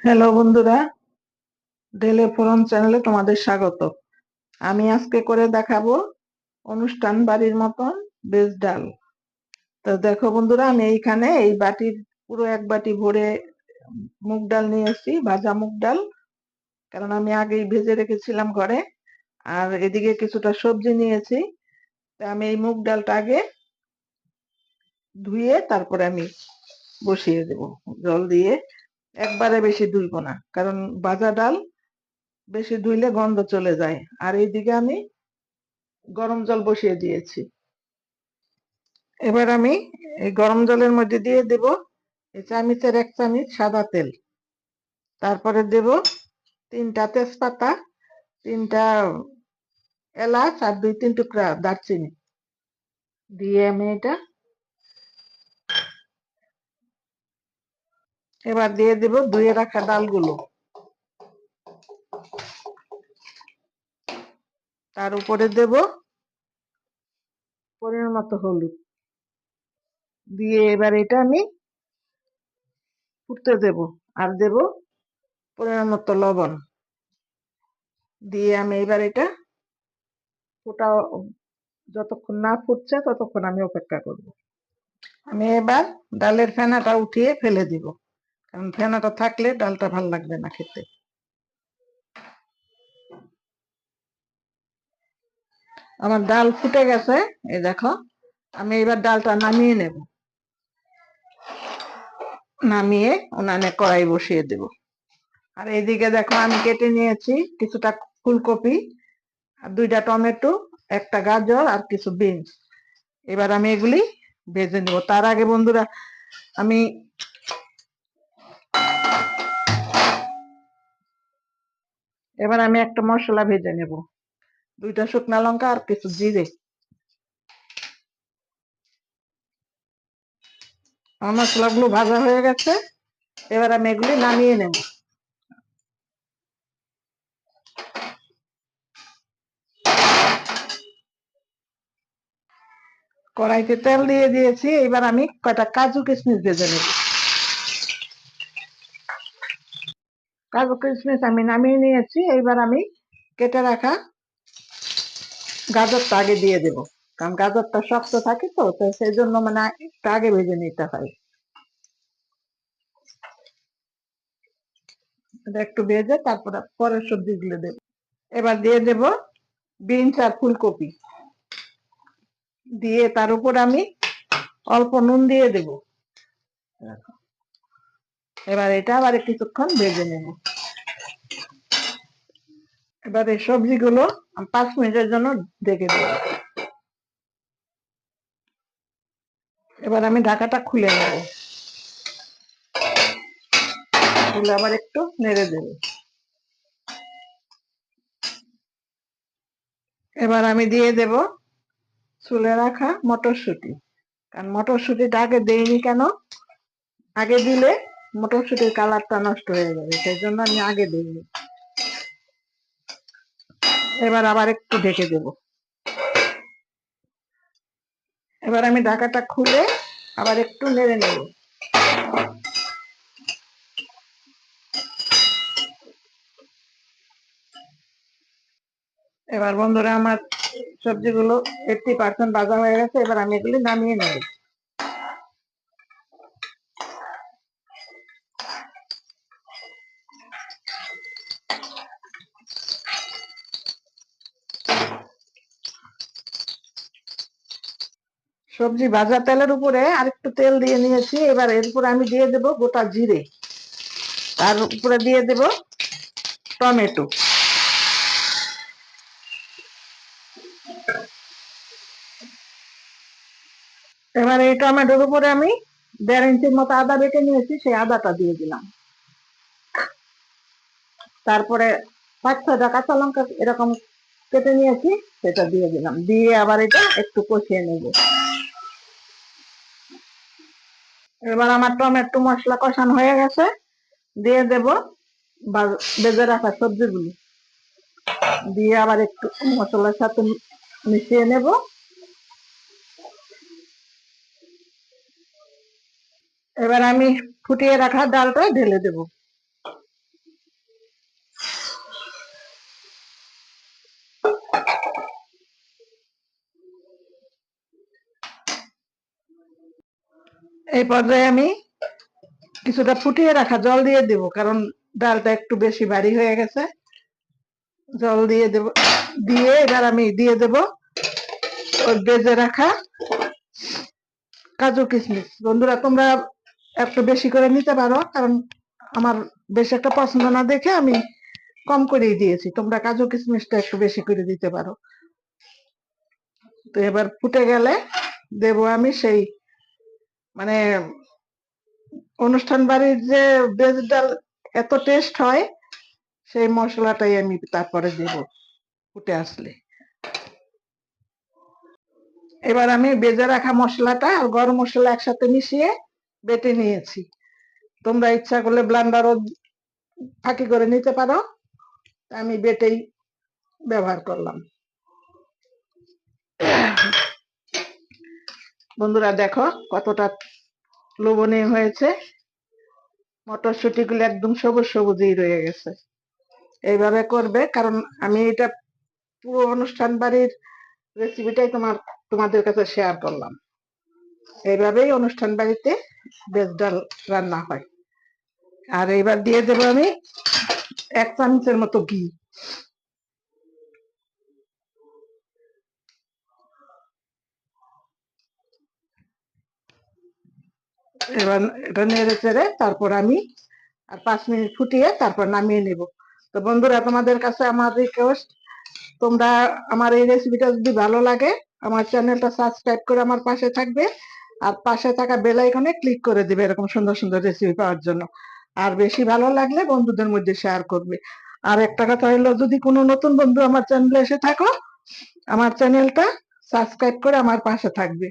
Hello বন্ধুরা, ডেলে ফোরন চ্যানেলে তোমাদের স্বাগত। আমি আজকে করে দেখাবো অনুষ্ঠান বাড়ির মতন বেজ ডাল। তো দেখো বন্ধুরা, আমি এইখানে এই বাটির পুরো এক বাটি ভরে মুগ ডাল নিয়ে এসেছি, ভাজা মুগ ডাল, কারণ আমি আগেই ভেজে রেখেছিলাম ঘরে। আর এদিকে কিছুটা সবজি নিয়েছি। তা আমি এই মুগ ডালটা আগে ধুয়ে তারপরে আমি বসিয়ে দেব জল দিয়ে। একবারে বেশি ধুইবো না, কারণ ভাজা ডাল বেশি ধুইলে গন্ধ চলে যায়। আর এইদিকে আমি গরম জল বসিয়ে দিয়েছি। এবার আমি এই গরম জলের মধ্যে দিয়ে দেব এই চামচের 1 চামচ সাদা তেল। তারপরে দেব 3টা তেজপাতা, 3টা এলাচ আর 2-3 টুকরা দারচিনি দিয়ে আমি এটা এবার দিয়ে দেব ধুয়ে রাখা ডালগুলো। তার উপরে দেব পরিমাণ মতো হলুদ দিয়ে এবার এটা আমি ফুটতে দেব। আর দেব পরিমাণ মতো লবণ দিয়ে আমি এবার এটা ফোটা যতক্ষণ না ফুটছে ততক্ষণ আমি অপেক্ষা করব। আমি এবার ডালের ফেনাটা উঠিয়ে ফেলে দিব, কারণ ফেনাটা থাকলে ডালটা ভাল লাগবে না খেতে। আমার ডাল ফুটে গেছে, এই দেখো। আমি এবার ডালটা নামিয়ে নেব, নামিয়ে উনানে কড়াই বসিয়ে দেব। আর এইদিকে দেখো, আমি কেটে নিয়েছি কিছুটা ফুলকপি আর 2টা টমেটো, একটা গাজর আর কিছু বিনস। এবার আমি এগুলি ভেজে নেব। তার আগে বন্ধুরা, আমি একটা মশলা ভেজে নেব। 2টা শুকনা লঙ্কা আর কিছু জিরে। আমার মশলাগুলো ভাজা হয়ে গেছে, এবার আমি এগুলি নামিয়ে নেব। কড়াইতে তেল দিয়ে দিয়েছি, এবার আমি কয়টা কাজু কিশমিশ ভেজে নেব। কাজু কিশমিশ আমি নামিয়ে নিয়েছি, এইবার আমি কেটে রাখা গাজরটা আগে দিয়ে দেব, কারণ গাজরটা শক্ত থাকে, তো সেই জন্য মানে একটু আগে ভেজে নিতে হয়। এটা একটু ভেজে তারপরে পরের সবজিগুলো দেব। এবার দিয়ে দেব বিনস আর ফুলকপি দিয়ে তার উপর আমি অল্প নুন দিয়ে দেব। এবার এটা আবার কিছুক্ষণ ভেজে নেব। এবার এই সবজিগুলো 5 মিনিটের জন্য ঢেকে দেব। এবার আমি ঢাকাটা খুলে নেব, খুলে আবার একটু নেড়ে দেব। এবার আমি দিয়ে দেব ছুলে রাখা মটরশুঁটি, কারণ মটরশুঁটিটা আগে দেইনি কেন, আগে দিলে মটরশুঁটির কালারটা নষ্ট হয়ে যাবে, সেই জন্য আমি আগে দিইনি। এবার আবার একটু ঢেকে দেব। এবার আমি ঢাকাটা খুলে আবার একটু নেড়ে নেব। এবার বন্ধুরা, আমার সবজিগুলো 80% ভাজা হয়ে গেছে, এবার আমি এগুলি নামিয়ে নেব। সবজি ভাজা তেলের উপরে আরেকটু তেল দিয়ে নিয়েছি, এবার এর উপরে আমি দিয়ে দেব গোটা জিরে, তার উপরে দিয়ে দেব টমেটো। এবার এই টমেটোর উপরে আমি 1.5 ইঞ্চির মতো আদা বেটে নিয়েছি, সেই আদাটা দিয়ে দিলাম। তারপরে 5-6টা কাঁচা লঙ্কা এরকম কেটে নিয়েছি, সেটা দিয়ে দিলাম, দিয়ে আবার এটা একটু কষিয়ে নেব। এবার আমার টমেটো মশলা কষানো হয়ে গেছে, দিয়ে দেব ভেজে রাখা সবজিগুলি, দিয়ে আবার একটু মশলার সাথে মিশিয়ে নেব। এবার আমি ফুটিয়ে রাখা ডালটা ঢেলে দেব। এই পর্যায়ে আমি কিছুটা ফুটিয়ে রাখা জল দিয়ে দেব, কারণ ডালটা একটু বেশি ভারী হয়ে গেছে। জল দিয়ে দেব, দিয়ে এবার আমি দিয়ে দেব ওই ভেজে রাখা কাজু কিশমিশ। বন্ধুরা তোমরা একটু বেশি করে নিতে পারো, কারণ আমার বেশি একটা পছন্দ না দেখে আমি কম করেই দিয়েছি। তোমরা কাজু কিশমিশটা একটু বেশি করে দিতে পারো। তো এবার ফুটে গেলে দেব আমি সেই মানে অনুষ্ঠান বাড়ির যে ভেজ ডাল এত টেস্ট হয়, সেই মশলাটাই আমি তারপরে দেব ফুটে আসলে। এবার আমি ভেজে রাখা মশলাটা আর গরম মশলা একসাথে মিশিয়ে বেটে নিয়েছি। তোমরা ইচ্ছা করলে ব্লেন্ডারও ফাঁকি করে নিতে পারো, আমি বেটেই ব্যবহার করলাম। বন্ধুরা দেখো কতটা লোভনীয় হয়েছে, মটরশুঁটি গুলো একদম সবুজ সবুজই রয়ে গেছে। এইভাবে করবে, কারণ আমি এটা পুরো অনুষ্ঠান বাড়ির রেসিপিটাই তোমাদের কাছে শেয়ার করলাম। এইভাবেই অনুষ্ঠান বাড়িতে ভেজ ডাল রান্না হয়। আর এইবার দিয়ে দেবো আমি 1 চামচের মতো ঘি। এবার এটা নেড়ে চেড়ে তারপর আমি আর 5 মিনিট ফুটিয়ে তারপর নামিয়ে নেব। তো বন্ধুরা তোমাদের কাছে আমার রিকোয়েস্ট, তোমরা আমার এই রেসিপিটা যদি ভালো লাগে আমার চ্যানেলটা সাবস্ক্রাইব করে আমার পাশে থাকবে, আর পাশে থাকা বেল আইকনে ক্লিক করে দিবে এরকম সুন্দর সুন্দর রেসিপি পাওয়ার জন্য। আর বেশি ভালো লাগলে বন্ধুদের মধ্যে শেয়ার করবে। আর একটা কথা হলো, যদি কোনো নতুন বন্ধু আমার চ্যানেলে এসে থাকো, আমার চ্যানেলটা সাবস্ক্রাইব করে আমার পাশে থাকবে।